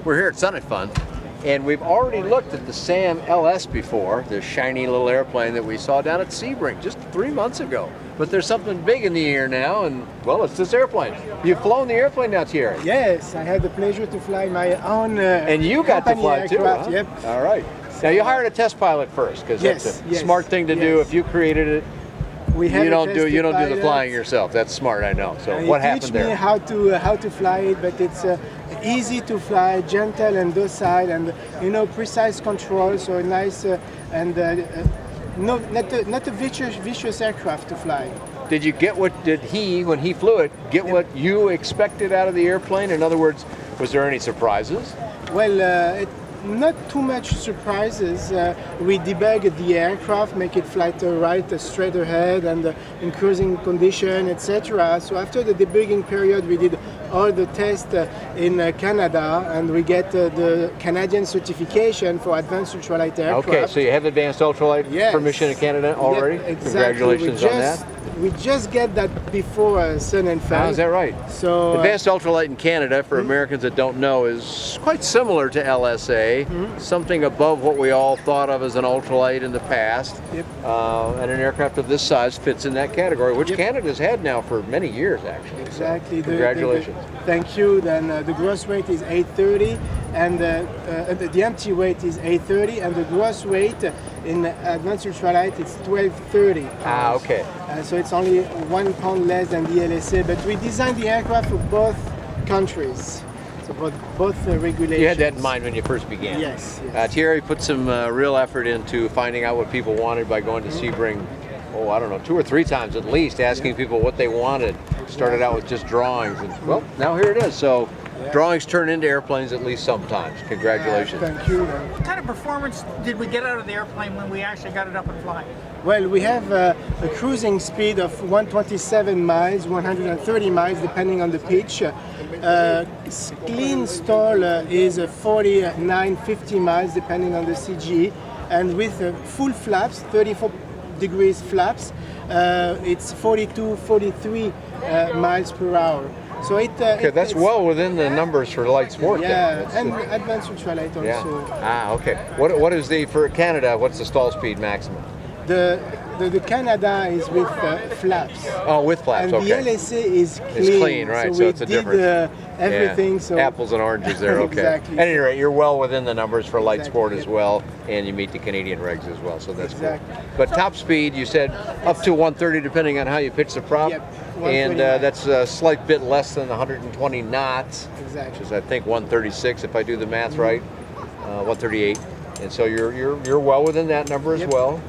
We're here at Summit Fun, and we've already looked at the SAM LS before, the shiny little airplane that we saw down at Sebring just 3 months ago. But there's something big in the air now, and well, it's this airplane. You've flown the airplane now, Thierry. Yes, I had the pleasure to fly my own and you got to fly aircraft. too, huh? Yep. All right. Now you hired a test pilot first, because that's a smart thing to do. If you created it, you don't do the flying yourself. That's smart, I know. So what happened there? He taught me how to fly it, but it's easy to fly, gentle and docile, and precise control. So nice not a vicious aircraft to fly. Did you get when he flew it, what you expected out of the airplane? In other words, was there any surprises? Well, not too much surprises. We debugged the aircraft, make it fly right, straight ahead, and in cruising condition, etc. So after the debugging period, we did all the tests in Canada, and we get the Canadian certification for advanced ultralight aircraft. Okay, so you have advanced ultralight permission in Canada already? Yep, exactly. Congratulations on that. We just get that before Sun and Fun. Oh, is that right? So advanced ultralight in Canada, for Americans that don't know, is quite similar to LSA, something above what we all thought of as an ultralight in the past. Yep. And an aircraft of this size fits in that category, which Canada's had now for many years, actually. Exactly. So, congratulations. Thank you. Then the gross weight is 830, and the empty weight is 830, and the gross weight in advanced ultralight is 1230. Ah, okay. So it's only 1 pound less than the LSA, but we designed the aircraft for both countries, so both regulations. You had that in mind when you first began? Yes. Thierry put some real effort into finding out what people wanted by going to Sebring, I don't know, 2 or 3 times at least, asking people what they wanted. Started out with just drawings, and well, now here it is. So drawings turn into airplanes at least sometimes. Congratulations. Thank you. What kind of performance did we get out of the airplane when we actually got it up and flying? Well, we have a cruising speed of 127 miles, 130 miles, depending on the pitch. Clean stall is 49, 50 miles, depending on the CG. And with full flaps, 34 degrees flaps, it's 42, 43 miles per hour. So okay, that's well within the numbers for light sport. Yeah, and advanced ultralight also. Yeah. Ah, okay. What is for Canada? What's the stall speed maximum? The Canada is with flaps. Oh, with flaps. And okay. the LSA is clean. It's clean, right? So it's a difference. Everything. Yeah. So apples and oranges there. Okay. Exactly. At any rate, you're well within the numbers for light sport as well, and you meet the Canadian regs as well. So that's cool. But top speed, you said up to 130, depending on how you pitch the prop. Yep. And that's a slight bit less than 120 knots. Exactly. Which is, I think, 136 if I do the math right. 138. And so you're well within that number as well.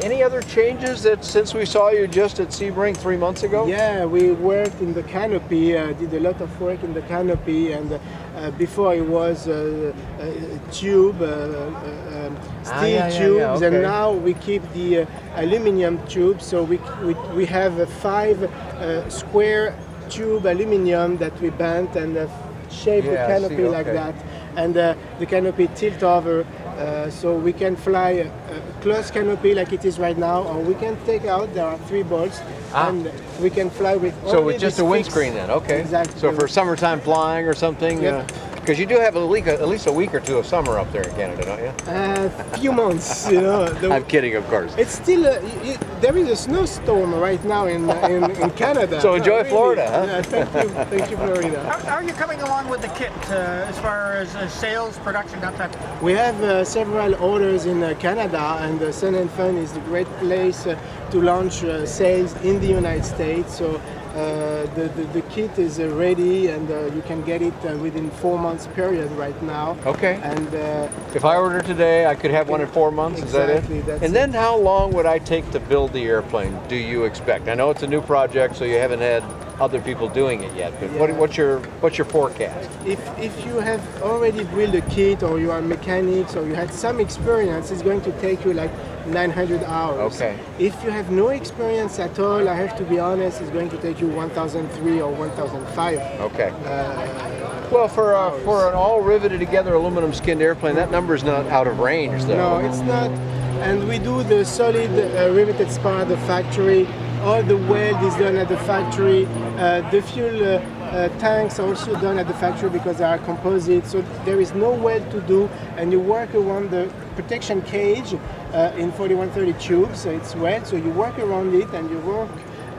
Any other changes that since we saw you just at Sebring 3 months ago? Yeah, we worked in the canopy, did a lot of work in the canopy, and before it was tube, steel tubes, and now we keep the aluminum tubes. So we have a 5 square tube aluminum that we bent and shape the canopy like that. And the canopy tilt over, so we can fly a closed canopy like it is right now, or we can take out, there are 3 bolts, and we can fly with so with just a windscreen then, okay. Exactly. So for summertime flying or something, because you do have at least a week or 2 of summer up there in Canada, don't you? Few months, I'm kidding, of course. It's still, there is a snowstorm right now in Canada. So enjoy Florida, huh? Yeah, thank you, Florida. How are you coming along with the kit as far as sales, production, that type of thing? We have several orders in Canada, and Sun and Fun is a great place to launch sales in the United States. So the kit is ready, and you can get it within 4 months period right now. Okay. And if I order today, I could have one in 4 months. Exactly, is that it? And then how long would I take to build the airplane? Do you expect? I know it's a new project, so you haven't had other people doing it yet. But what's your forecast? If you have already built a kit, or you are mechanics, or you had some experience, it's going to take you like 900 hours. Okay. If you have no experience at all, I have to be honest, it's going to take you 1,003 or 1,005. Okay. Well, for an all riveted together aluminum skinned airplane, that number's not out of range, though. No, it's not. And we do the solid riveted spar at the factory. All the weld is done at the factory. The fuel tanks are also done at the factory because they are composite, so there is no weld to do, and you work around the protection cage in 4130 tubes, so it's weld, so you work around it and you work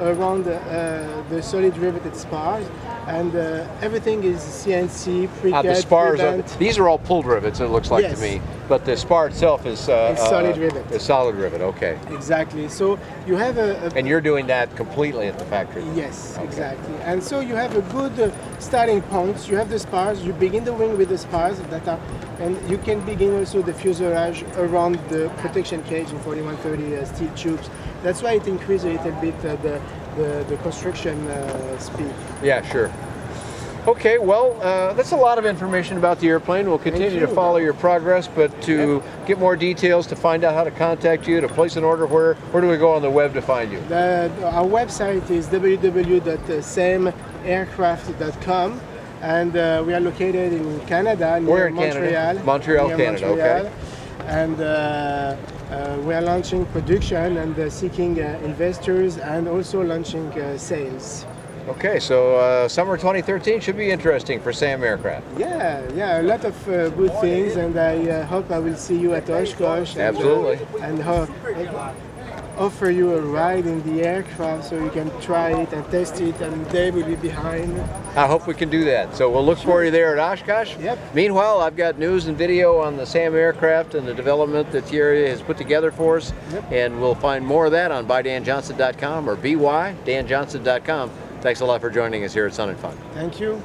around the solid riveted spars, and everything is CNC pre-cut. The spars, pre-bent. these are all pulled rivets, it looks like Yes. to me, but the spar itself is solid rivet. Is solid rivet, okay. Exactly. So you have And you're doing that completely at the factory? yes, exactly. And so you have a good starting point. You have the spars. You begin the wing with the spars that are, and you can begin also the fuselage around the protection cage in 4130 steel tubes. That's why it increases a little bit the construction speed. Yeah, sure. Okay, well, that's a lot of information about the airplane. We'll continue to follow your progress, but to get more details, to find out how to contact you, to place an order, where do we go on the web to find you? Our website is www.samaircraft.com, and we are located in Canada, near Where in Montreal. Canada? Montreal, near Canada, Montreal. okay. And we are launching production and seeking investors, and also launching sales. Okay, so summer 2013 should be interesting for Sam Aircraft. Yeah, a lot of good things, and I hope I will see you at Oshkosh. Absolutely. And offer you a ride in the aircraft so you can try it and test it, and Dave will be behind. I hope we can do that. So we'll look for you there at Oshkosh. Yep. Meanwhile, I've got news and video on the Sam Aircraft and the development that Thierry has put together for us. Yep. And we'll find more of that on bydanjohnson.com or bydanjohnson.com. Thanks a lot for joining us here at Sun and Fun. Thank you.